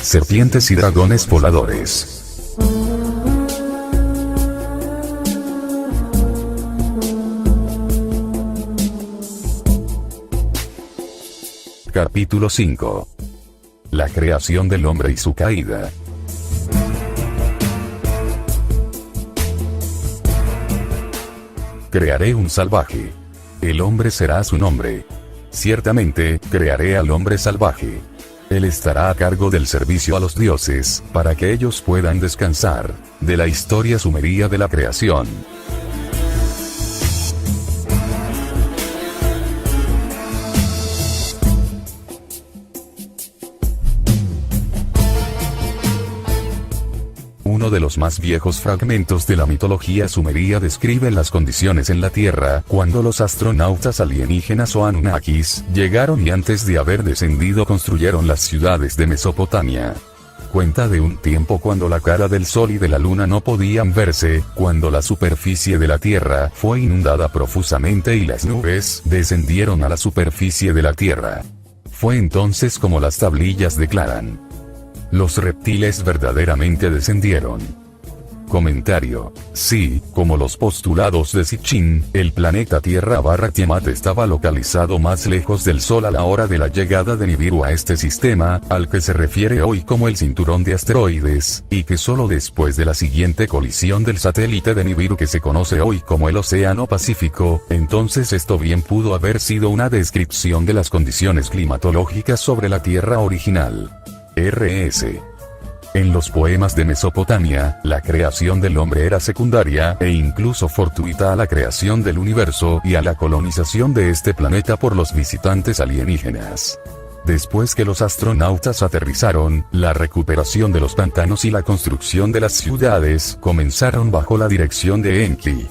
serpientes y dragones voladores. Capítulo 5. La creación del hombre y su caída. Crearé un salvaje. El hombre será su nombre. Ciertamente, crearé al hombre salvaje. Él estará a cargo del servicio a los dioses, para que ellos puedan descansar de la historia sumeria de la creación. Uno de los más viejos fragmentos de la mitología sumeria describe las condiciones en la Tierra cuando los astronautas alienígenas o Anunnakis llegaron y antes de haber descendido construyeron las ciudades de Mesopotamia. Cuenta de un tiempo cuando la cara del Sol y de la Luna no podían verse, cuando la superficie de la Tierra fue inundada profusamente y las nubes descendieron a la superficie de la Tierra. Fue entonces como las tablillas declaran: los reptiles verdaderamente descendieron. Comentario: sí, como los postulados de Sitchin, el planeta Tierra Tiamat estaba localizado más lejos del Sol a la hora de la llegada de Nibiru a este sistema, al que se refiere hoy como el cinturón de asteroides, y que solo después de la siguiente colisión del satélite de Nibiru que se conoce hoy como el Océano Pacífico, entonces esto bien pudo haber sido una descripción de las condiciones climatológicas sobre la Tierra original. R.S. En los poemas de Mesopotamia, la creación del hombre era secundaria e incluso fortuita a la creación del universo y a la colonización de este planeta por los visitantes alienígenas. Después que los astronautas aterrizaron, la recuperación de los pantanos y la construcción de las ciudades comenzaron bajo la dirección de Enki.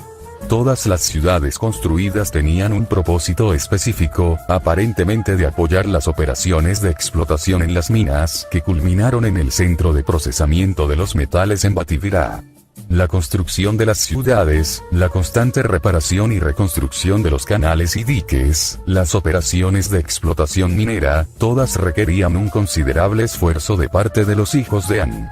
Todas las ciudades construidas tenían un propósito específico, aparentemente de apoyar las operaciones de explotación en las minas, que culminaron en el centro de procesamiento de los metales en Bativirá. La construcción de las ciudades, la constante reparación y reconstrucción de los canales y diques, las operaciones de explotación minera, todas requerían un considerable esfuerzo de parte de los hijos de An.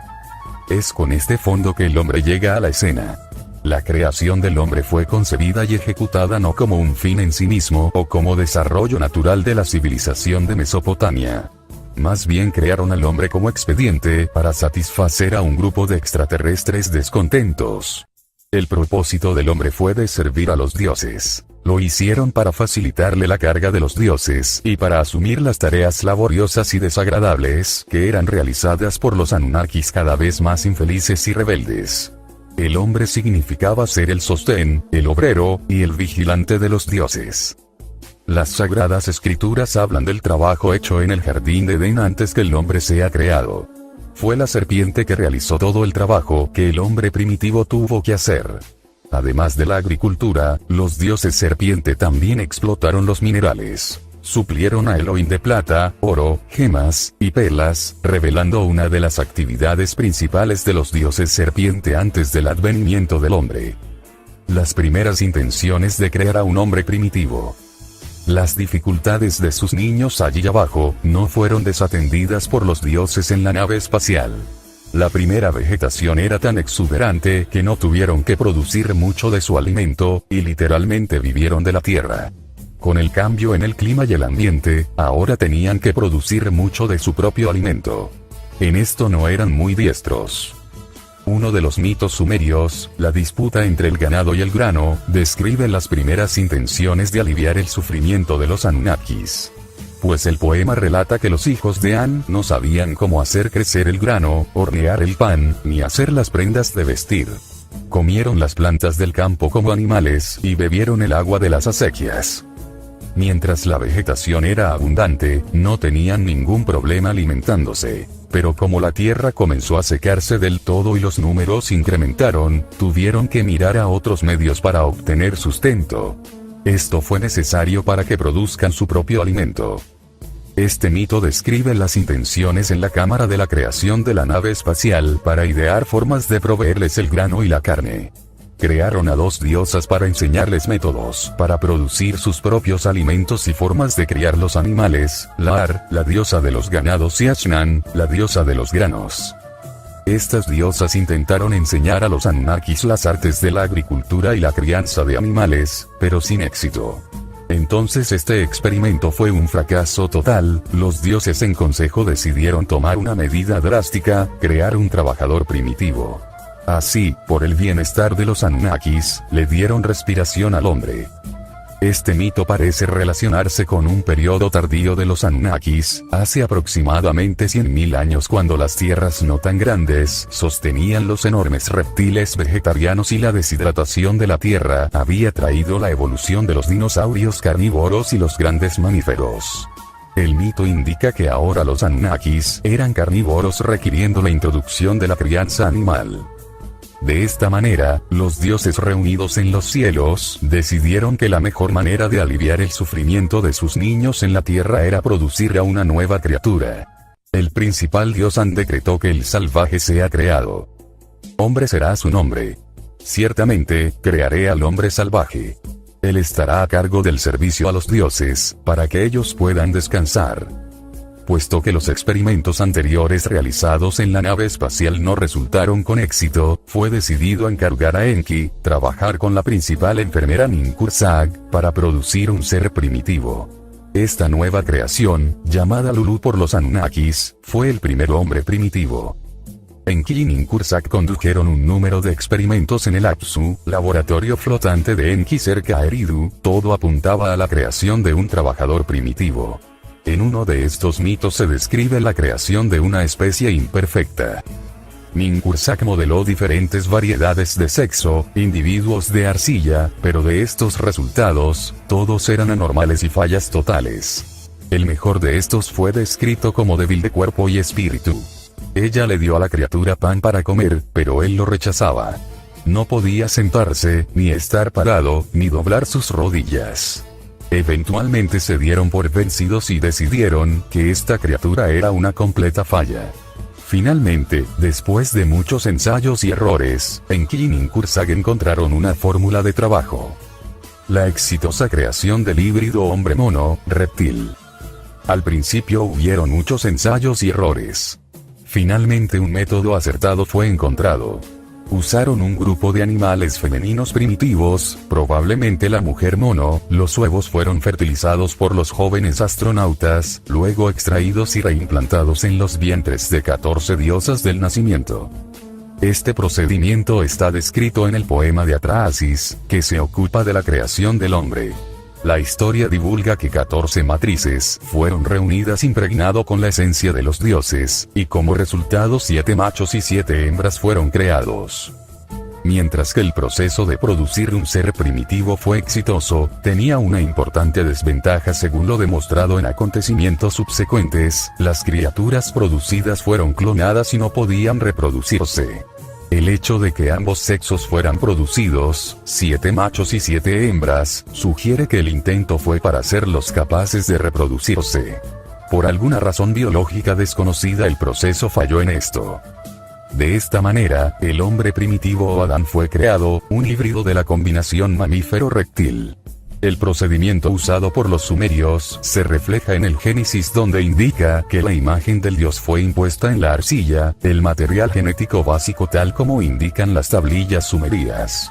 Es con este fondo que el hombre llega a la escena. La creación del hombre fue concebida y ejecutada no como un fin en sí mismo o como desarrollo natural de la civilización de Mesopotamia. Más bien crearon al hombre como expediente para satisfacer a un grupo de extraterrestres descontentos. El propósito del hombre fue de servir a los dioses. Lo hicieron para facilitarle la carga de los dioses y para asumir las tareas laboriosas y desagradables que eran realizadas por los Anunnakis cada vez más infelices y rebeldes. El hombre significaba ser el sostén, el obrero, y el vigilante de los dioses. Las sagradas escrituras hablan del trabajo hecho en el jardín de Edén antes que el hombre sea creado. Fue la serpiente que realizó todo el trabajo que el hombre primitivo tuvo que hacer. Además de la agricultura, los dioses serpiente también explotaron los minerales. Suplieron a Elohim de plata, oro, gemas y perlas, revelando una de las actividades principales de los dioses serpiente antes del advenimiento del hombre. Las primeras intenciones de crear a un hombre primitivo. Las dificultades de sus niños allí abajo no fueron desatendidas por los dioses en la nave espacial. La primera vegetación era tan exuberante que no tuvieron que producir mucho de su alimento, y literalmente vivieron de la tierra. Con el cambio en el clima y el ambiente, ahora tenían que producir mucho de su propio alimento. En esto no eran muy diestros. Uno de los mitos sumerios, la disputa entre el ganado y el grano, describe las primeras intenciones de aliviar el sufrimiento de los Anunnakis. Pues el poema relata que los hijos de An no sabían cómo hacer crecer el grano, hornear el pan, ni hacer las prendas de vestir. Comieron las plantas del campo como animales y bebieron el agua de las acequias. Mientras la vegetación era abundante, no tenían ningún problema alimentándose. Pero como la tierra comenzó a secarse del todo y los números incrementaron, tuvieron que mirar a otros medios para obtener sustento. Esto fue necesario para que produzcan su propio alimento. Este mito describe las intenciones en la cámara de la creación de la nave espacial para idear formas de proveerles el grano y la carne. Crearon a 2 diosas para enseñarles métodos para producir sus propios alimentos y formas de criar los animales, Lar, la diosa de los ganados, y Ashnan, la diosa de los granos. Estas diosas intentaron enseñar a los Anunnakis las artes de la agricultura y la crianza de animales, pero sin éxito. Entonces este experimento fue un fracaso total. Los dioses en consejo decidieron tomar una medida drástica, crear un trabajador primitivo. Así, por el bienestar de los Anunnakis, le dieron respiración al hombre. Este mito parece relacionarse con un periodo tardío de los Anunnakis, hace aproximadamente 100.000 años, cuando las tierras no tan grandes sostenían los enormes reptiles vegetarianos y la deshidratación de la tierra había traído la evolución de los dinosaurios carnívoros y los grandes mamíferos. El mito indica que ahora los Anunnakis eran carnívoros, requiriendo la introducción de la crianza animal. De esta manera, los dioses reunidos en los cielos decidieron que la mejor manera de aliviar el sufrimiento de sus niños en la tierra era producir a una nueva criatura. El principal dios An decretó que el salvaje sea creado. Hombre será su nombre. Ciertamente, crearé al hombre salvaje. Él estará a cargo del servicio a los dioses, para que ellos puedan descansar. Puesto que los experimentos anteriores realizados en la nave espacial no resultaron con éxito, fue decidido encargar a Enki trabajar con la principal enfermera Ninkursag para producir un ser primitivo. Esta nueva creación, llamada Lulu por los Anunnakis, fue el primer hombre primitivo. Enki y Ninkursag condujeron un número de experimentos en el Apsu, laboratorio flotante de Enki cerca a Eridu. Todo apuntaba a la creación de un trabajador primitivo. En uno de estos mitos se describe la creación de una especie imperfecta. Ninkursag modeló diferentes variedades de sexo, individuos de arcilla, pero de estos resultados, todos eran anormales y fallas totales. El mejor de estos fue descrito como débil de cuerpo y espíritu. Ella le dio a la criatura pan para comer, pero él lo rechazaba. No podía sentarse, ni estar parado, ni doblar sus rodillas. Eventualmente se dieron por vencidos y decidieron que esta criatura era una completa falla. Finalmente, después de muchos ensayos y errores, Enki y Ninkursag encontraron una fórmula de trabajo: la exitosa creación del híbrido hombre-mono, reptil. Al principio hubieron muchos ensayos y errores. Finalmente un método acertado fue encontrado. Usaron un grupo de animales femeninos primitivos, probablemente la mujer mono. Los huevos fueron fertilizados por los jóvenes astronautas, luego extraídos y reimplantados en los vientres de 14 diosas del nacimiento. Este procedimiento está descrito en el poema de Atrahasis, que se ocupa de la creación del hombre. La historia divulga que 14 matrices fueron reunidas impregnado con la esencia de los dioses, y como resultado 7 machos y 7 hembras fueron creados. Mientras que el proceso de producir un ser primitivo fue exitoso, tenía una importante desventaja según lo demostrado en acontecimientos subsecuentes: las criaturas producidas fueron clonadas y no podían reproducirse. El hecho de que ambos sexos fueran producidos, 7 machos y 7 hembras, sugiere que el intento fue para hacerlos capaces de reproducirse. Por alguna razón biológica desconocida, el proceso falló en esto. De esta manera, el hombre primitivo o Adán fue creado, un híbrido de la combinación mamífero-reptil. El procedimiento usado por los sumerios se refleja en el Génesis, donde indica que la imagen del dios fue impuesta en la arcilla, el material genético básico tal como indican las tablillas sumerias.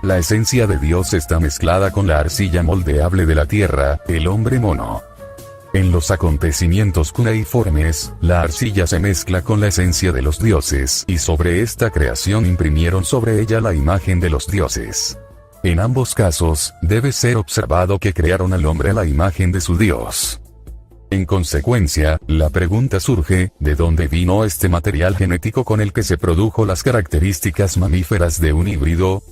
La esencia de Dios está mezclada con la arcilla moldeable de la tierra, el hombre mono. En los acontecimientos cuneiformes, la arcilla se mezcla con la esencia de los dioses, y sobre esta creación imprimieron sobre ella la imagen de los dioses. En ambos casos, debe ser observado que crearon al hombre a la imagen de su Dios. En consecuencia, la pregunta surge: ¿de dónde vino este material genético con el que se produjo las características mamíferas de un híbrido?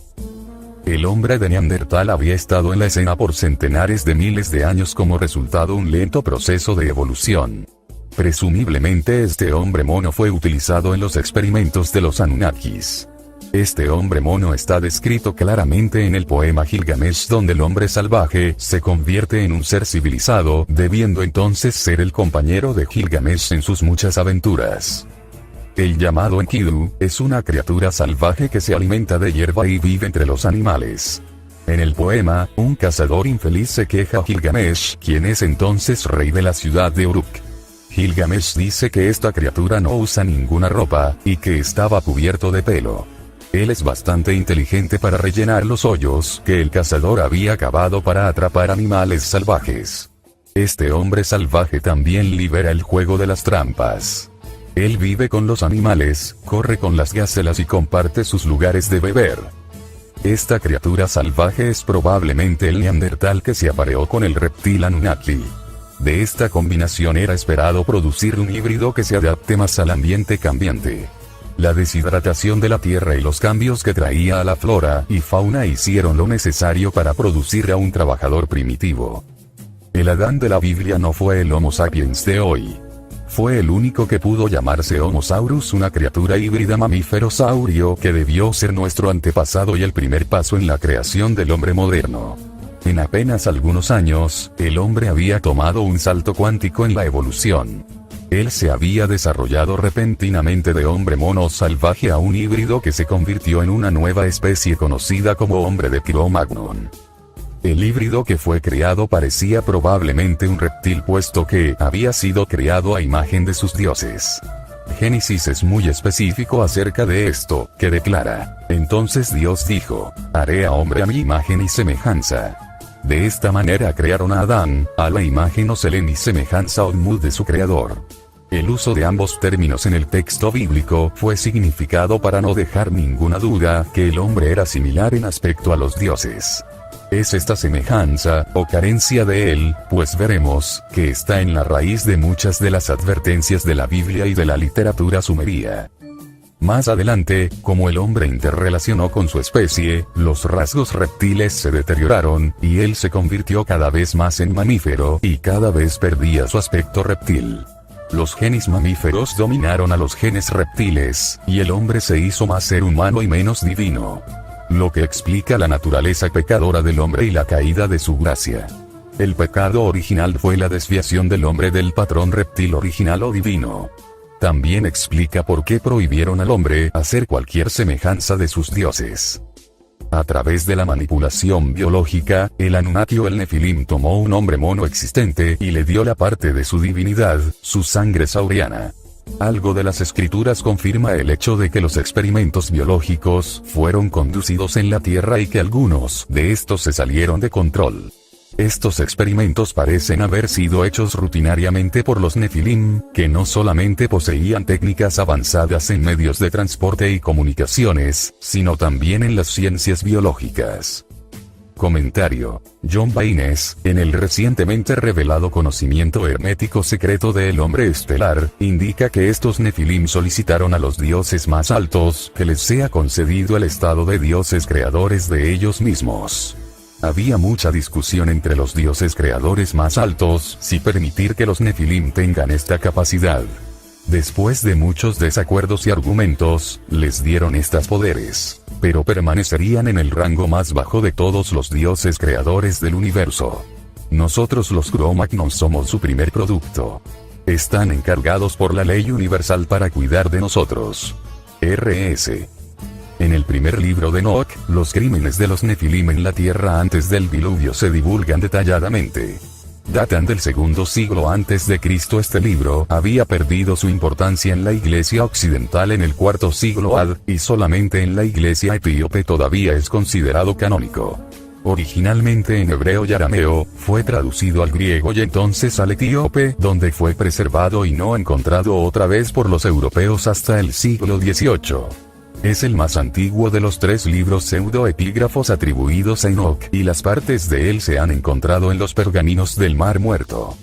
El hombre de Neandertal había estado en la escena por centenares de miles de años como resultado un lento proceso de evolución. Presumiblemente este hombre mono fue utilizado en los experimentos de los Anunnakis. Este hombre mono está descrito claramente en el poema Gilgamesh, donde el hombre salvaje se convierte en un ser civilizado, debiendo entonces ser el compañero de Gilgamesh en sus muchas aventuras. El llamado Enkidu, es una criatura salvaje que se alimenta de hierba y vive entre los animales. En el poema, un cazador infeliz se queja a Gilgamesh, quien es entonces rey de la ciudad de Uruk. Gilgamesh dice que esta criatura no usa ninguna ropa, y que estaba cubierto de pelo. Él es bastante inteligente para rellenar los hoyos que el cazador había cavado para atrapar animales salvajes. Este hombre salvaje también libera el juego de las trampas. Él vive con los animales, corre con las gacelas y comparte sus lugares de beber. Esta criatura salvaje es probablemente el neandertal que se apareó con el reptil Anunnaki. De esta combinación era esperado producir un híbrido que se adapte más al ambiente cambiante. La deshidratación de la tierra y los cambios que traía a la flora y fauna hicieron lo necesario para producir a un trabajador primitivo. El Adán de la Biblia no fue el Homo sapiens de hoy. Fue el único que pudo llamarse Homo saurus, una criatura híbrida mamífero-saurio que debió ser nuestro antepasado y el primer paso en la creación del hombre moderno. En apenas algunos años, el hombre había tomado un salto cuántico en la evolución. Él se había desarrollado repentinamente de hombre mono salvaje a un híbrido que se convirtió en una nueva especie conocida como hombre de Cro-Magnon. El híbrido que fue creado parecía probablemente un reptil puesto que había sido creado a imagen de sus dioses. Génesis es muy específico acerca de esto, que declara: entonces Dios dijo, haré a hombre a mi imagen y semejanza. De esta manera crearon a Adán, a la imagen o Selem y semejanza Odmud de su creador. El uso de ambos términos en el texto bíblico fue significado para no dejar ninguna duda que el hombre era similar en aspecto a los dioses. Es esta semejanza, o carencia de él, pues veremos, que está en la raíz de muchas de las advertencias de la Biblia y de la literatura sumeria. Más adelante, como el hombre interrelacionó con su especie, los rasgos reptiles se deterioraron, y él se convirtió cada vez más en mamífero, y cada vez perdía su aspecto reptil. Los genes mamíferos dominaron a los genes reptiles, y el hombre se hizo más ser humano y menos divino. Lo que explica la naturaleza pecadora del hombre y la caída de su gracia. El pecado original fue la desviación del hombre del patrón reptil original o divino. También explica por qué prohibieron al hombre hacer cualquier semejanza de sus dioses. A través de la manipulación biológica, el Anunnaki o el Nefilim tomó un hombre mono existente y le dio la parte de su divinidad, su sangre sauriana. Algo de las escrituras confirma el hecho de que los experimentos biológicos fueron conducidos en la Tierra y que algunos de estos se salieron de control. Estos experimentos parecen haber sido hechos rutinariamente por los Nefilim, que no solamente poseían técnicas avanzadas en medios de transporte y comunicaciones, sino también en las ciencias biológicas. Comentario. John Baines, en el recientemente revelado conocimiento hermético secreto del hombre estelar, indica que estos Nefilim solicitaron a los dioses más altos que les sea concedido el estado de dioses creadores de ellos mismos. Había mucha discusión entre los dioses creadores más altos si permitir que los Nefilim tengan esta capacidad. Después de muchos desacuerdos y argumentos, les dieron estos poderes, pero permanecerían en el rango más bajo de todos los dioses creadores del universo. Nosotros los Cro-Magnon somos su primer producto. Están encargados por la ley universal para cuidar de nosotros. R.S. En el primer libro de Enoch, los crímenes de los Nefilim en la tierra antes del diluvio se divulgan detalladamente. Datan del segundo siglo antes de Cristo. Este libro había perdido su importancia en la iglesia occidental en el cuarto siglo AD, y solamente en la iglesia etíope todavía es considerado canónico. Originalmente en hebreo y arameo, fue traducido al griego y entonces al etíope, donde fue preservado y no encontrado otra vez por los europeos hasta el siglo XVIII. Es el más antiguo de los 3 libros pseudoepígrafos atribuidos a Enoch, y las partes de él se han encontrado en los pergaminos del Mar Muerto.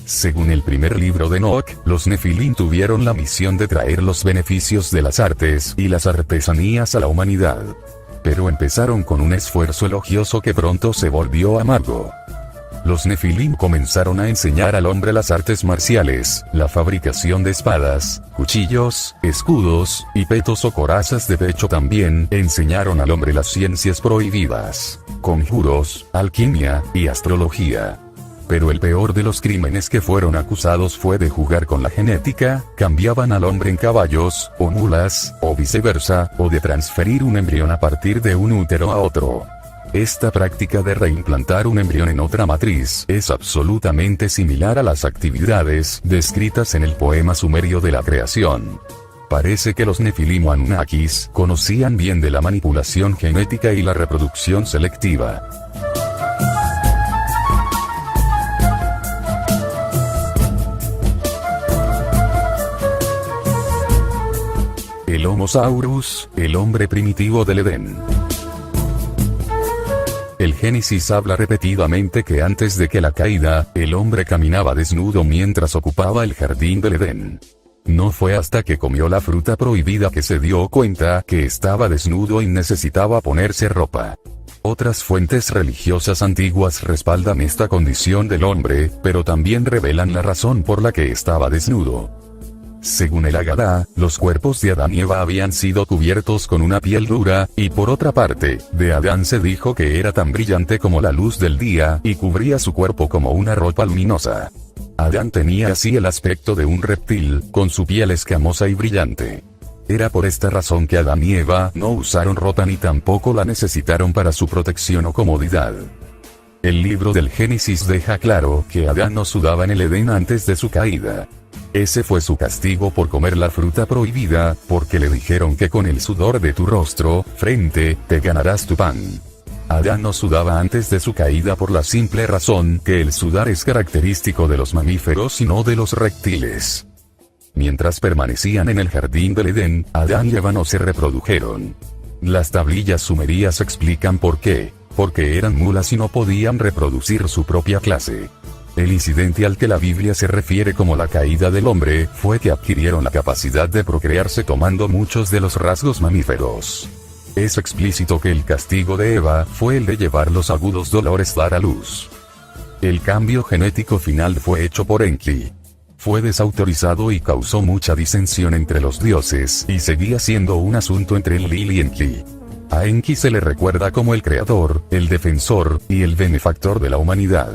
Según el primer libro de Enoch, los Nefilim tuvieron la misión de traer los beneficios de las artes y las artesanías a la humanidad. Pero empezaron con un esfuerzo elogioso que pronto se volvió amargo. Los Nefilim comenzaron a enseñar al hombre las artes marciales, la fabricación de espadas, cuchillos, escudos, y petos o corazas de pecho. También enseñaron al hombre las ciencias prohibidas, conjuros, alquimia, y astrología. Pero el peor de los crímenes que fueron acusados fue de jugar con la genética, cambiaban al hombre en caballos, o mulas, o viceversa, o de transferir un embrión a partir de un útero a otro. Esta práctica de reimplantar un embrión en otra matriz es absolutamente similar a las actividades descritas en el poema sumerio de la creación. Parece que los Nefilim o Anunnakis conocían bien de la manipulación genética y la reproducción selectiva. El Homo saurus, el hombre primitivo del Edén. El Génesis habla repetidamente que antes de que la caída, el hombre caminaba desnudo mientras ocupaba el jardín del Edén. No fue hasta que comió la fruta prohibida que se dio cuenta que estaba desnudo y necesitaba ponerse ropa. Otras fuentes religiosas antiguas respaldan esta condición del hombre, pero también revelan la razón por la que estaba desnudo. Según el Agadá, los cuerpos de Adán y Eva habían sido cubiertos con una piel dura, y por otra parte, de Adán se dijo que era tan brillante como la luz del día, y cubría su cuerpo como una ropa luminosa. Adán tenía así el aspecto de un reptil, con su piel escamosa y brillante. Era por esta razón que Adán y Eva no usaron ropa ni tampoco la necesitaron para su protección o comodidad. El libro del Génesis deja claro que Adán no sudaba en el Edén antes de su caída. Ese fue su castigo por comer la fruta prohibida, porque le dijeron que con el sudor de tu rostro, frente, te ganarás tu pan. Adán no sudaba antes de su caída por la simple razón que el sudar es característico de los mamíferos y no de los reptiles. Mientras permanecían en el jardín del Edén, Adán y Eva no se reprodujeron. Las tablillas sumerias explican por qué, porque eran mulas y no podían reproducir su propia clase. El incidente al que la Biblia se refiere como la caída del hombre fue que adquirieron la capacidad de procrearse tomando muchos de los rasgos mamíferos. Es explícito que el castigo de Eva fue el de llevar los agudos dolores dar a luz. El cambio genético final fue hecho por Enki. Fue desautorizado y causó mucha disensión entre los dioses y seguía siendo un asunto entre Enlil y Enki. A Enki se le recuerda como el creador, el defensor y el benefactor de la humanidad.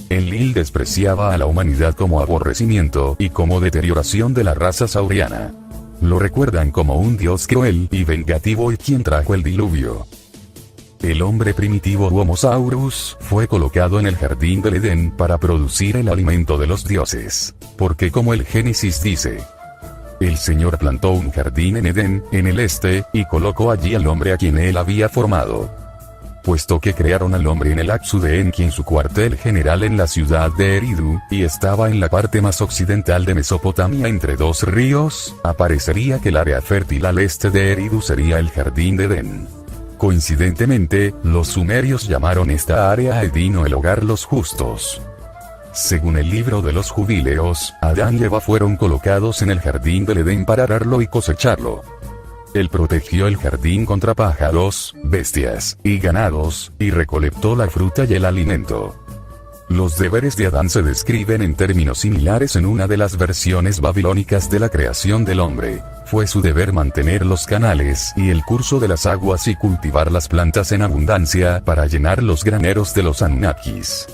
Enlil despreciaba a la humanidad como aborrecimiento y como deterioración de la raza sauriana. Lo recuerdan como un dios cruel y vengativo y quien trajo el diluvio. El hombre primitivo Homo saurus fue colocado en el jardín del Edén para producir el alimento de los dioses, porque como el Génesis dice, el Señor plantó un jardín en Edén, en el este, y colocó allí al hombre a quien él había formado. Puesto que crearon al hombre en el Apsu de Enki en su cuartel general en la ciudad de Eridu, y estaba en la parte más occidental de Mesopotamia entre dos ríos, aparecería que el área fértil al este de Eridu sería el jardín de Edén. Coincidentemente, los sumerios llamaron esta área Edín o el hogar los justos. Según el libro de los Jubileos, Adán y Eva fueron colocados en el jardín del Edén para ararlo y cosecharlo. Él protegió el jardín contra pájaros, bestias, y ganados, y recolectó la fruta y el alimento. Los deberes de Adán se describen en términos similares en una de las versiones babilónicas de la creación del hombre. Fue su deber mantener los canales y el curso de las aguas y cultivar las plantas en abundancia para llenar los graneros de los Anunnakis.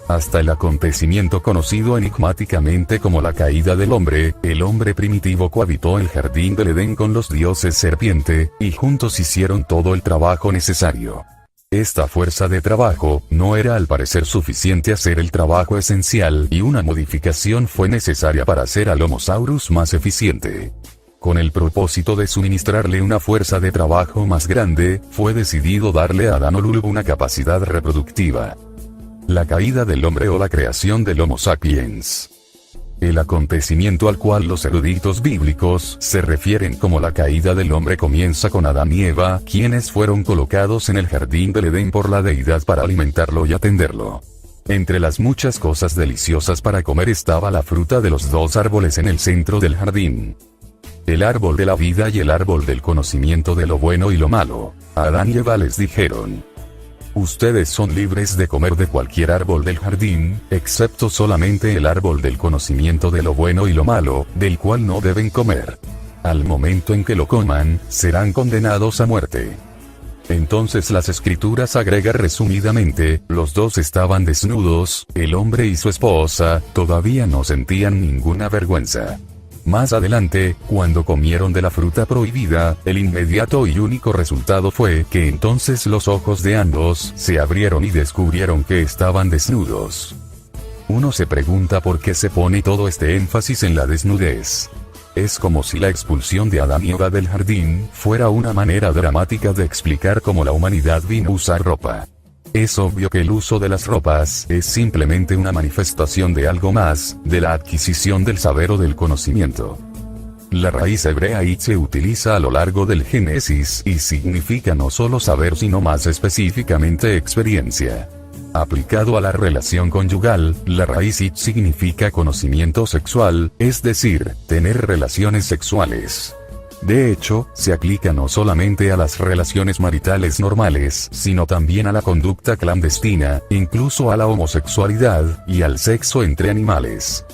Hasta el acontecimiento conocido enigmáticamente como la caída del hombre, el hombre primitivo cohabitó el jardín del Edén con los dioses serpiente, y juntos hicieron todo el trabajo necesario. Esta fuerza de trabajo no era al parecer suficiente hacer el trabajo esencial y una modificación fue necesaria para hacer al Homo saurus más eficiente. Con el propósito de suministrarle una fuerza de trabajo más grande, fue decidido darle a Adán Olulub una capacidad reproductiva. La caída del hombre o la creación del Homo sapiens. El acontecimiento al cual los eruditos bíblicos se refieren como la caída del hombre comienza con Adán y Eva, quienes fueron colocados en el jardín del Edén por la deidad para alimentarlo y atenderlo. Entre las muchas cosas deliciosas para comer estaba la fruta de los dos árboles en el centro del jardín. El árbol de la vida y el árbol del conocimiento de lo bueno y lo malo. A Adán y Eva les dijeron: ustedes son libres de comer de cualquier árbol del jardín, excepto solamente el árbol del conocimiento de lo bueno y lo malo, del cual no deben comer. Al momento en que lo coman, serán condenados a muerte. Entonces las escrituras agregan resumidamente, los dos estaban desnudos, el hombre y su esposa, todavía no sentían ninguna vergüenza. Más adelante, cuando comieron de la fruta prohibida, el inmediato y único resultado fue que entonces los ojos de ambos se abrieron y descubrieron que estaban desnudos. Uno se pregunta por qué se pone todo este énfasis en la desnudez. Es como si la expulsión de Adán y Eva del jardín fuera una manera dramática de explicar cómo la humanidad vino a usar ropa. Es obvio que el uso de las ropas es simplemente una manifestación de algo más, de la adquisición del saber o del conocimiento. La raíz hebrea it se utiliza a lo largo del Génesis y significa no solo saber sino más específicamente experiencia. Aplicado a la relación conyugal, la raíz it significa conocimiento sexual, es decir, tener relaciones sexuales. De hecho, se aplica no solamente a las relaciones maritales normales, sino también a la conducta clandestina, incluso a la homosexualidad, y al sexo entre animales.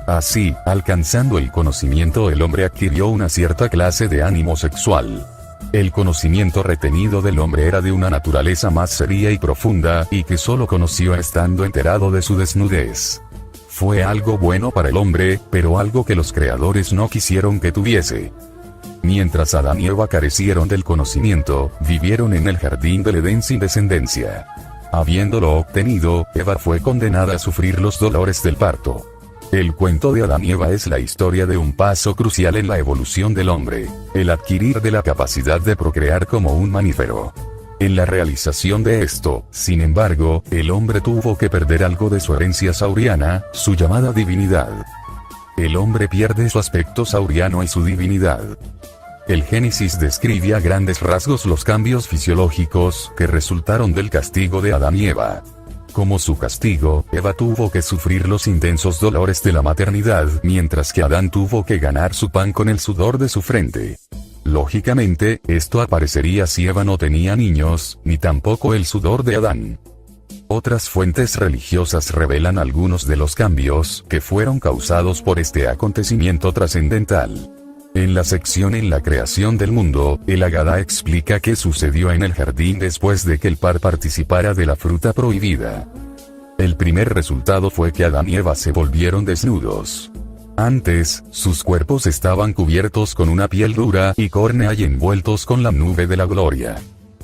Así, alcanzando el conocimiento, el hombre adquirió una cierta clase de ánimo sexual. El conocimiento retenido del hombre era de una naturaleza más seria y profunda, y que solo conoció estando enterado de su desnudez. Fue algo bueno para el hombre, pero algo que los creadores no quisieron que tuviese. Mientras Adán y Eva carecieron del conocimiento, vivieron en el jardín del Edén sin descendencia. Habiéndolo obtenido, Eva fue condenada a sufrir los dolores del parto. El cuento de Adán y Eva es la historia de un paso crucial en la evolución del hombre, el adquirir de la capacidad de procrear como un mamífero. En la realización de esto, sin embargo, el hombre tuvo que perder algo de su herencia sauriana, su llamada divinidad. El hombre pierde su aspecto sauriano y su divinidad. El Génesis describe a grandes rasgos los cambios fisiológicos que resultaron del castigo de Adán y Eva. Como su castigo, Eva tuvo que sufrir los intensos dolores de la maternidad, mientras que Adán tuvo que ganar su pan con el sudor de su frente. Lógicamente, esto aparecería si Eva no tenía niños, ni tampoco el sudor de Adán. Otras fuentes religiosas revelan algunos de los cambios que fueron causados por este acontecimiento trascendental. En la sección En la creación del mundo, el Agadá explica qué sucedió en el jardín después de que el par participara de la fruta prohibida. El primer resultado fue que Adán y Eva se volvieron desnudos. Antes, sus cuerpos estaban cubiertos con una piel dura y córnea y envueltos con la nube de la gloria.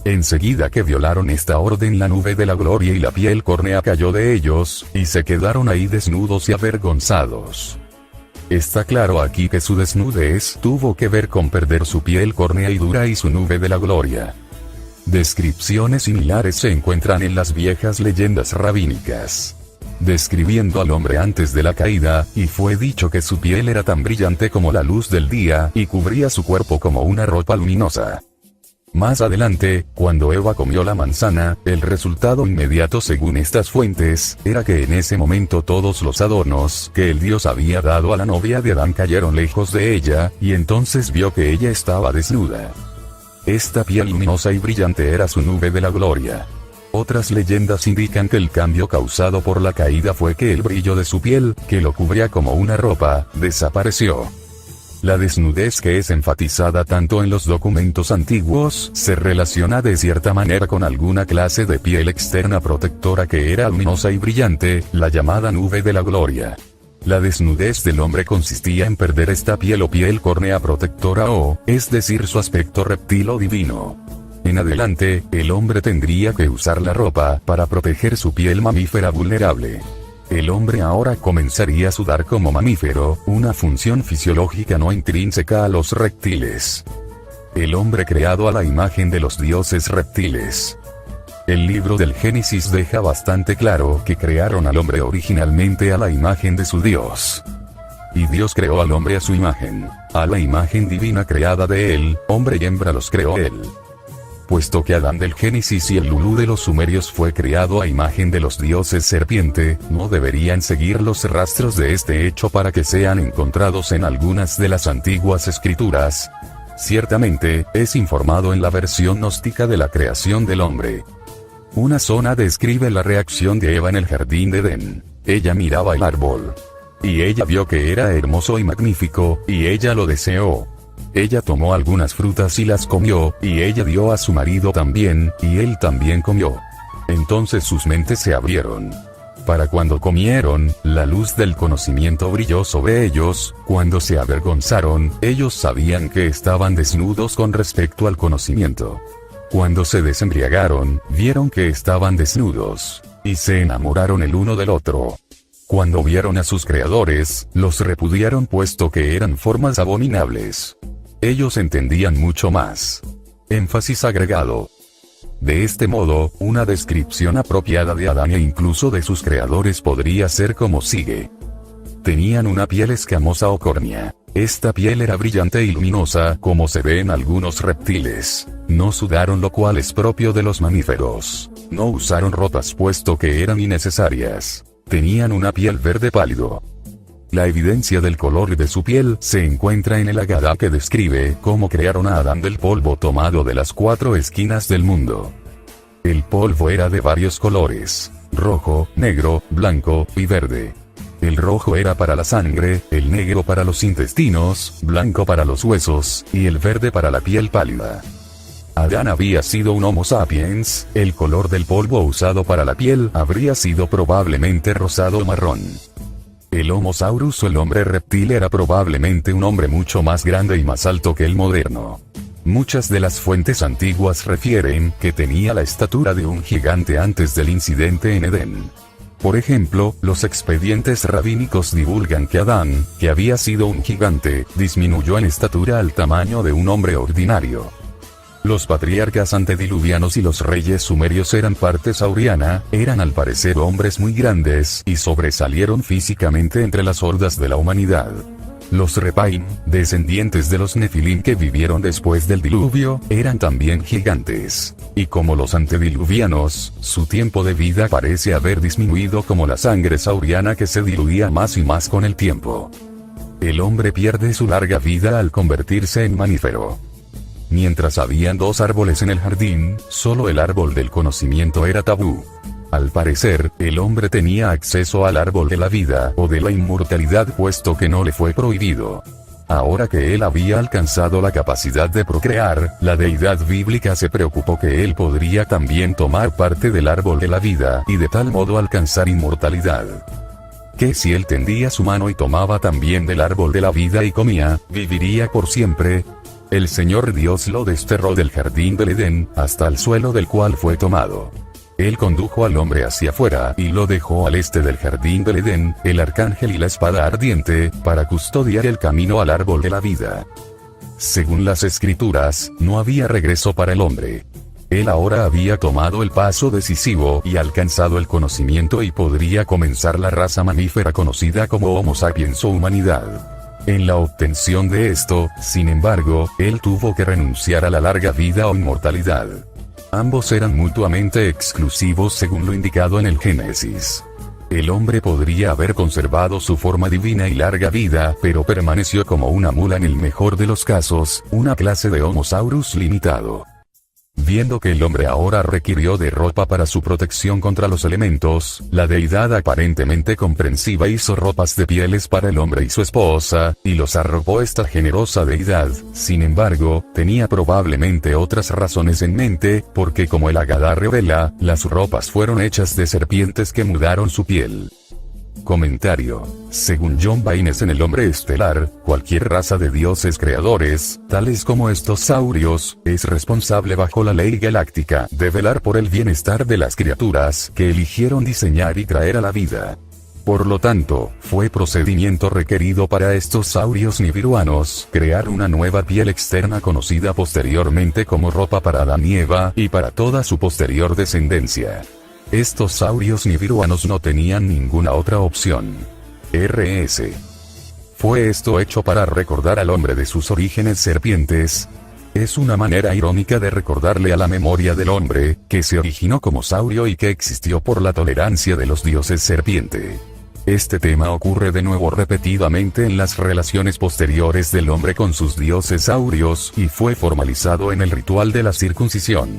Enseguida que violaron esta orden, la nube de la gloria y la piel córnea cayó de ellos, y se quedaron ahí desnudos y avergonzados. Está claro aquí que su desnudez tuvo que ver con perder su piel córnea y dura y su nube de la gloria. Descripciones similares se encuentran en las viejas leyendas rabínicas. Describiendo al hombre antes de la caída, y fue dicho que su piel era tan brillante como la luz del día, y cubría su cuerpo como una ropa luminosa. Más adelante, cuando Eva comió la manzana, el resultado inmediato según estas fuentes, era que en ese momento todos los adornos que el Dios había dado a la novia de Adán cayeron lejos de ella, y entonces vio que ella estaba desnuda. Esta piel luminosa y brillante era su nube de la gloria. Otras leyendas indican que el cambio causado por la caída fue que el brillo de su piel, que lo cubría como una ropa, desapareció. La desnudez que es enfatizada tanto en los documentos antiguos, se relaciona de cierta manera con alguna clase de piel externa protectora que era luminosa y brillante, la llamada nube de la gloria. La desnudez del hombre consistía en perder esta piel o piel córnea protectora es decir, su aspecto reptil o divino. En adelante, el hombre tendría que usar la ropa para proteger su piel mamífera vulnerable. El hombre ahora comenzaría a sudar como mamífero, una función fisiológica no intrínseca a los reptiles. El hombre creado a la imagen de los dioses reptiles. El libro del Génesis deja bastante claro que crearon al hombre originalmente a la imagen de su Dios. Y Dios creó al hombre a su imagen, a la imagen divina creada de él, hombre y hembra los creó él. Puesto que Adán del Génesis y el Lulú de los sumerios fue creado a imagen de los dioses serpiente, no deberían seguir los rastros de este hecho para que sean encontrados en algunas de las antiguas escrituras. Ciertamente, es informado en la versión gnóstica de la creación del hombre. Una zona describe la reacción de Eva en el jardín de Edén. Ella miraba el árbol. Y ella vio que era hermoso y magnífico, y ella lo deseó. Ella tomó algunas frutas y las comió, y ella dio a su marido también, y él también comió. Entonces sus mentes se abrieron. Para cuando comieron, la luz del conocimiento brilló sobre ellos. Cuando se avergonzaron, ellos sabían que estaban desnudos con respecto al conocimiento. Cuando se desembriagaron, vieron que estaban desnudos, y se enamoraron el uno del otro. Cuando vieron a sus creadores, los repudiaron puesto que eran formas abominables. Ellos entendían mucho más. Énfasis agregado. De este modo, una descripción apropiada de Adán e incluso de sus creadores podría ser como sigue. Tenían una piel escamosa o córnea. Esta piel era brillante y luminosa, como se ve en algunos reptiles. No sudaron, lo cual es propio de los mamíferos. No usaron ropas puesto que eran innecesarias. Tenían una piel verde pálido. La evidencia del color de su piel se encuentra en el Agadá, que describe cómo crearon a Adán del polvo tomado de las 4 esquinas del mundo. El polvo era de varios colores: rojo, negro, blanco y verde. El rojo era para la sangre, el negro para los intestinos, blanco para los huesos, y el verde para la piel pálida. Adán había sido un Homo sapiens. El color del polvo usado para la piel habría sido probablemente rosado o marrón. El Homo saurus o el hombre reptil era probablemente un hombre mucho más grande y más alto que el moderno. Muchas de las fuentes antiguas refieren que tenía la estatura de un gigante antes del incidente en Edén. Por ejemplo, los expedientes rabínicos divulgan que Adán, que había sido un gigante, disminuyó en estatura al tamaño de un hombre ordinario. Los patriarcas antediluvianos y los reyes sumerios eran parte sauriana, eran al parecer hombres muy grandes y sobresalieron físicamente entre las hordas de la humanidad. Los Repaim, descendientes de los Nefilim que vivieron después del diluvio, eran también gigantes. Y como los antediluvianos, su tiempo de vida parece haber disminuido como la sangre sauriana que se diluía más y más con el tiempo. El hombre pierde su larga vida al convertirse en mamífero. Mientras habían 2 árboles en el jardín, solo el árbol del conocimiento era tabú. Al parecer, el hombre tenía acceso al árbol de la vida o de la inmortalidad puesto que no le fue prohibido. Ahora que él había alcanzado la capacidad de procrear, la deidad bíblica se preocupó que él podría también tomar parte del árbol de la vida y de tal modo alcanzar inmortalidad. Que si él tendía su mano y tomaba también del árbol de la vida y comía, viviría por siempre. El Señor Dios lo desterró del jardín del Edén, hasta el suelo del cual fue tomado. Él condujo al hombre hacia afuera y lo dejó al este del jardín del Edén, el arcángel y la espada ardiente, para custodiar el camino al árbol de la vida. Según las escrituras, no había regreso para el hombre. Él ahora había tomado el paso decisivo y alcanzado el conocimiento y podría comenzar la raza mamífera conocida como Homo sapiens o humanidad. En la obtención de esto, sin embargo, él tuvo que renunciar a la larga vida o inmortalidad. Ambos eran mutuamente exclusivos según lo indicado en el Génesis. El hombre podría haber conservado su forma divina y larga vida, pero permaneció como una mula en el mejor de los casos, una clase de Homo saurus limitado. Viendo que el hombre ahora requirió de ropa para su protección contra los elementos, la deidad aparentemente comprensiva hizo ropas de pieles para el hombre y su esposa, y los arropó esta generosa deidad. Sin embargo, tenía probablemente otras razones en mente, porque como el Agadá revela, las ropas fueron hechas de serpientes que mudaron su piel. Comentario. Según John Baines en El hombre estelar, cualquier raza de dioses creadores, tales como estos saurios, es responsable bajo la ley galáctica de velar por el bienestar de las criaturas que eligieron diseñar y traer a la vida. Por lo tanto, fue procedimiento requerido para estos saurios nibiruanos crear una nueva piel externa conocida posteriormente como ropa para Adán y Eva y para toda su posterior descendencia. Estos saurios nibiruanos no tenían ninguna otra opción. R.S. ¿Fue esto hecho para recordar al hombre de sus orígenes serpientes? Es una manera irónica de recordarle a la memoria del hombre, que se originó como saurio y que existió por la tolerancia de los dioses serpiente. Este tema ocurre de nuevo repetidamente en las relaciones posteriores del hombre con sus dioses saurios y fue formalizado en el ritual de la circuncisión.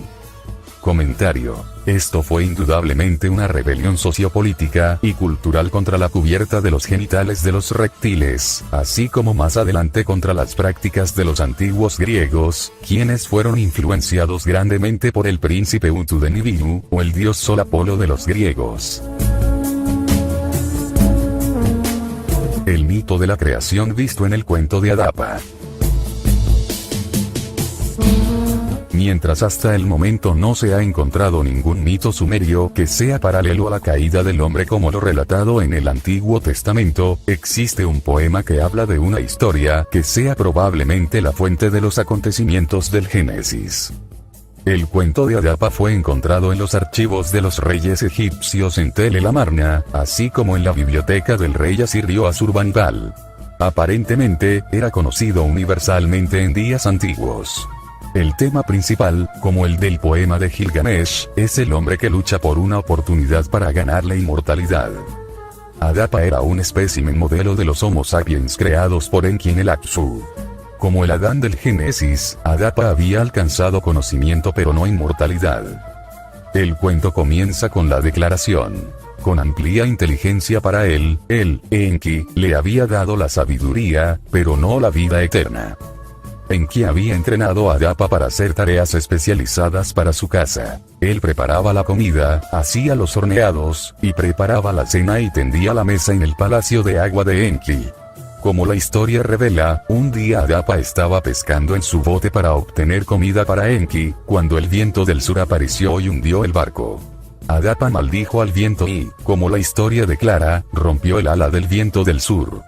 Comentario. Esto fue indudablemente una rebelión sociopolítica y cultural contra la cubierta de los genitales de los reptiles, así como más adelante contra las prácticas de los antiguos griegos, quienes fueron influenciados grandemente por el príncipe Utu de Nibinu, o el dios Sol Apolo de los griegos. El mito de la creación visto en el cuento de Adapa. Mientras hasta el momento no se ha encontrado ningún mito sumerio que sea paralelo a la caída del hombre como lo relatado en el Antiguo Testamento, existe un poema que habla de una historia que sea probablemente la fuente de los acontecimientos del Génesis. El cuento de Adapa fue encontrado en los archivos de los reyes egipcios en Tel el Amarna, así como en la biblioteca del rey asirio Asurbanipal. Aparentemente, era conocido universalmente en días antiguos. El tema principal, como el del poema de Gilgamesh, es el hombre que lucha por una oportunidad para ganar la inmortalidad. Adapa era un espécimen modelo de los Homo sapiens creados por Enki en el Aksu. Como el Adán del Génesis, Adapa había alcanzado conocimiento pero no inmortalidad. El cuento comienza con la declaración. Con amplia inteligencia para él, Enki, le había dado la sabiduría, pero no la vida eterna. Enki había entrenado a Adapa para hacer tareas especializadas para su casa. Él preparaba la comida, hacía los horneados, y preparaba la cena y tendía la mesa en el palacio de agua de Enki. Como la historia revela, un día Adapa estaba pescando en su bote para obtener comida para Enki, cuando el viento del sur apareció y hundió el barco. Adapa maldijo al viento y, como la historia declara, rompió el ala del viento del sur.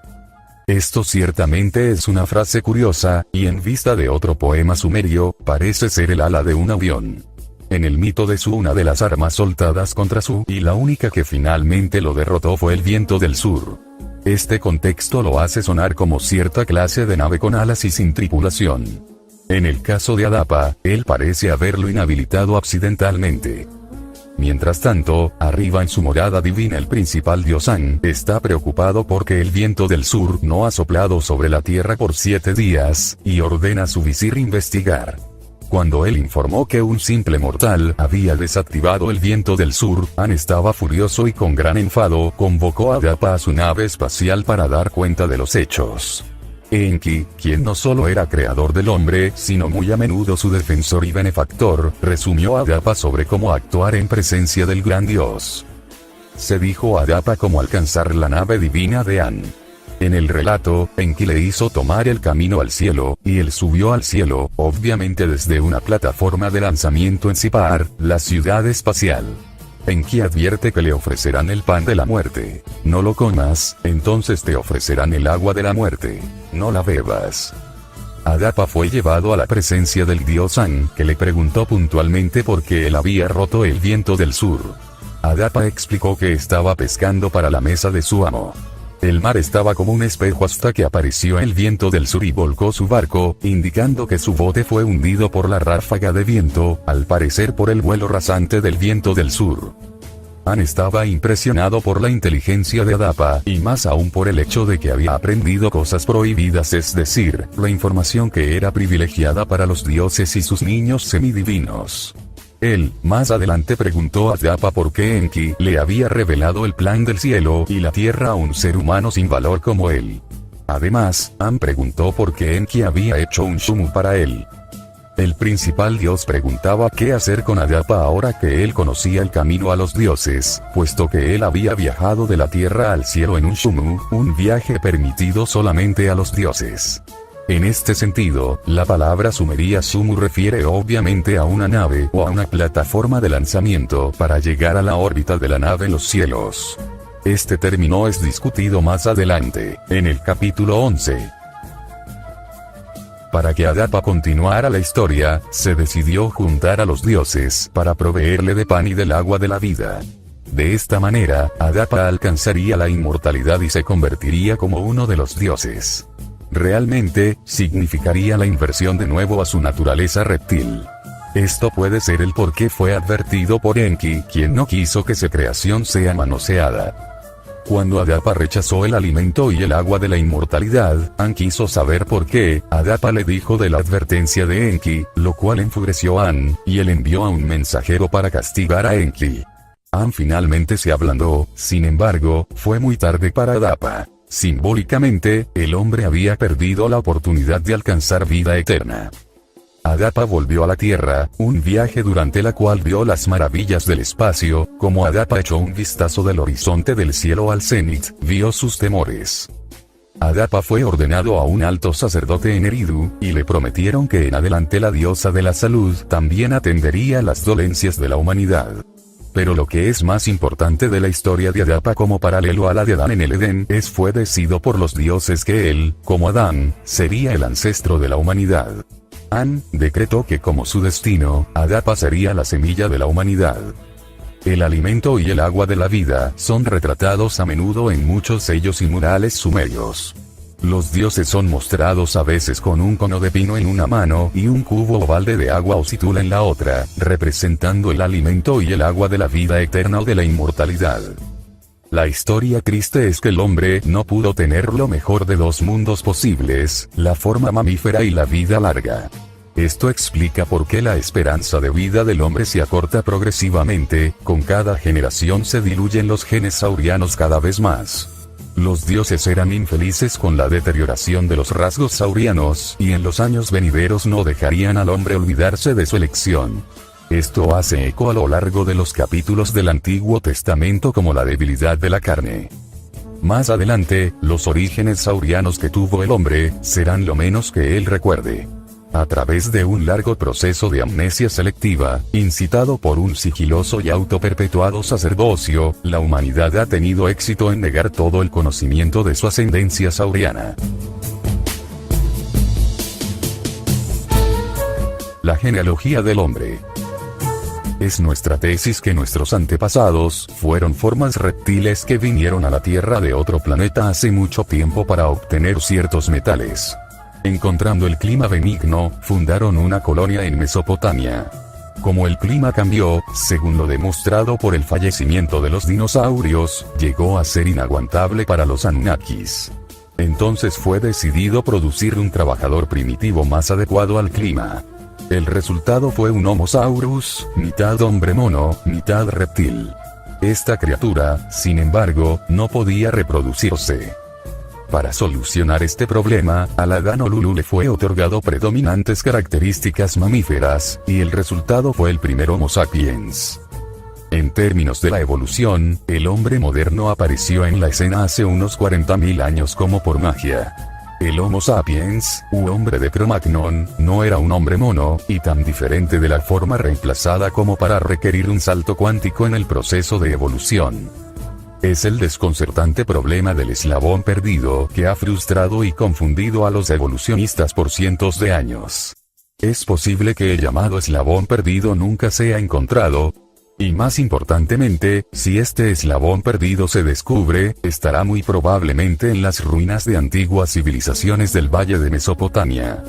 Esto ciertamente es una frase curiosa, y en vista de otro poema sumerio, parece ser el ala de un avión. En el mito de Su, una de las armas soltadas contra Su y la única que finalmente lo derrotó fue el viento del sur. Este contexto lo hace sonar como cierta clase de nave con alas y sin tripulación. En el caso de Adapa, él parece haberlo inhabilitado accidentalmente. Mientras tanto, arriba en su morada divina el principal dios An está preocupado porque el viento del sur no ha soplado sobre la tierra por 7 días, y ordena a su visir investigar. Cuando él informó que un simple mortal había desactivado el viento del sur, An estaba furioso y con gran enfado convocó a Adapa a su nave espacial para dar cuenta de los hechos. Enki, quien no solo era creador del hombre, sino muy a menudo su defensor y benefactor, resumió a Adapa sobre cómo actuar en presencia del gran dios. Se dijo a Adapa cómo alcanzar la nave divina de An. En el relato, Enki le hizo tomar el camino al cielo, y él subió al cielo, obviamente desde una plataforma de lanzamiento en Sipar, la ciudad espacial. Enki advierte que le ofrecerán el pan de la muerte. No lo comas, entonces te ofrecerán el agua de la muerte. No la bebas. Adapa fue llevado a la presencia del dios An, que le preguntó puntualmente por qué él había roto el viento del sur. Adapa explicó que estaba pescando para la mesa de su amo. El mar estaba como un espejo hasta que apareció el viento del sur y volcó su barco, indicando que su bote fue hundido por la ráfaga de viento, al parecer por el vuelo rasante del viento del sur. An estaba impresionado por la inteligencia de Adapa, y más aún por el hecho de que había aprendido cosas prohibidas, es decir, la información que era privilegiada para los dioses y sus niños semidivinos. Él, más adelante preguntó a Adapa por qué Enki le había revelado el plan del cielo y la tierra a un ser humano sin valor como él. Además, An preguntó por qué Enki había hecho un shumu para él. El principal dios preguntaba qué hacer con Adapa ahora que él conocía el camino a los dioses, puesto que él había viajado de la tierra al cielo en un shumu, un viaje permitido solamente a los dioses. En este sentido, la palabra sumeria sumu refiere obviamente a una nave o a una plataforma de lanzamiento para llegar a la órbita de la nave en los cielos. Este término es discutido más adelante, en el capítulo 11. Para que Adapa continuara la historia, se decidió juntar a los dioses para proveerle de pan y del agua de la vida. De esta manera, Adapa alcanzaría la inmortalidad y se convertiría como uno de los dioses. Realmente, significaría la inversión de nuevo a su naturaleza reptil. Esto puede ser el por qué fue advertido por Enki, quien no quiso que su creación sea manoseada. Cuando Adapa rechazó el alimento y el agua de la inmortalidad, An quiso saber por qué. Adapa le dijo de la advertencia de Enki, lo cual enfureció a An, y él envió a un mensajero para castigar a Enki. An finalmente se ablandó, sin embargo, fue muy tarde para Adapa. Simbólicamente, el hombre había perdido la oportunidad de alcanzar vida eterna. Adapa volvió a la Tierra, un viaje durante la cual vio las maravillas del espacio. Como Adapa echó un vistazo del horizonte del cielo al cenit, vio sus temores. Adapa fue ordenado a un alto sacerdote en Eridu, y le prometieron que en adelante la diosa de la salud también atendería las dolencias de la humanidad. Pero lo que es más importante de la historia de Adapa como paralelo a la de Adán en el Edén fue decidido por los dioses que él, como Adán, sería el ancestro de la humanidad. An decretó que como su destino, Adapa sería la semilla de la humanidad. El alimento y el agua de la vida son retratados a menudo en muchos sellos y murales sumerios. Los dioses son mostrados a veces con un cono de pino en una mano y un cubo o balde de agua o citula en la otra, representando el alimento y el agua de la vida eterna o de la inmortalidad. La historia triste es que el hombre no pudo tener lo mejor de dos mundos posibles, la forma mamífera y la vida larga. Esto explica por qué la esperanza de vida del hombre se acorta progresivamente, con cada generación se diluyen los genes saurianos cada vez más. Los dioses eran infelices con la deterioración de los rasgos saurianos, y en los años venideros no dejarían al hombre olvidarse de su elección. Esto hace eco a lo largo de los capítulos del Antiguo Testamento como la debilidad de la carne. Más adelante, los orígenes saurianos que tuvo el hombre, serán lo menos que él recuerde. A través de un largo proceso de amnesia selectiva, incitado por un sigiloso y autoperpetuado sacerdocio, la humanidad ha tenido éxito en negar todo el conocimiento de su ascendencia sauriana. La genealogía del hombre. Es nuestra tesis que nuestros antepasados fueron formas reptiles que vinieron a la Tierra de otro planeta hace mucho tiempo para obtener ciertos metales. Encontrando el clima benigno, fundaron una colonia en Mesopotamia. Como el clima cambió, según lo demostrado por el fallecimiento de los dinosaurios, llegó a ser inaguantable para los Anunnakis. Entonces fue decidido producir un trabajador primitivo más adecuado al clima. El resultado fue un Homo saurus, mitad hombre mono, mitad reptil. Esta criatura, sin embargo, no podía reproducirse. Para solucionar este problema, al Adán Olulu le fue otorgado predominantes características mamíferas, y el resultado fue el primer Homo sapiens. En términos de la evolución, el hombre moderno apareció en la escena hace unos 40.000 años como por magia. El Homo sapiens, u hombre de Cro-Magnon, no era un hombre mono, y tan diferente de la forma reemplazada como para requerir un salto cuántico en el proceso de evolución. Es el desconcertante problema del eslabón perdido que ha frustrado y confundido a los evolucionistas por cientos de años. Es posible que el llamado eslabón perdido nunca sea encontrado. Y más importantemente, si este eslabón perdido se descubre, estará muy probablemente en las ruinas de antiguas civilizaciones del Valle de Mesopotamia.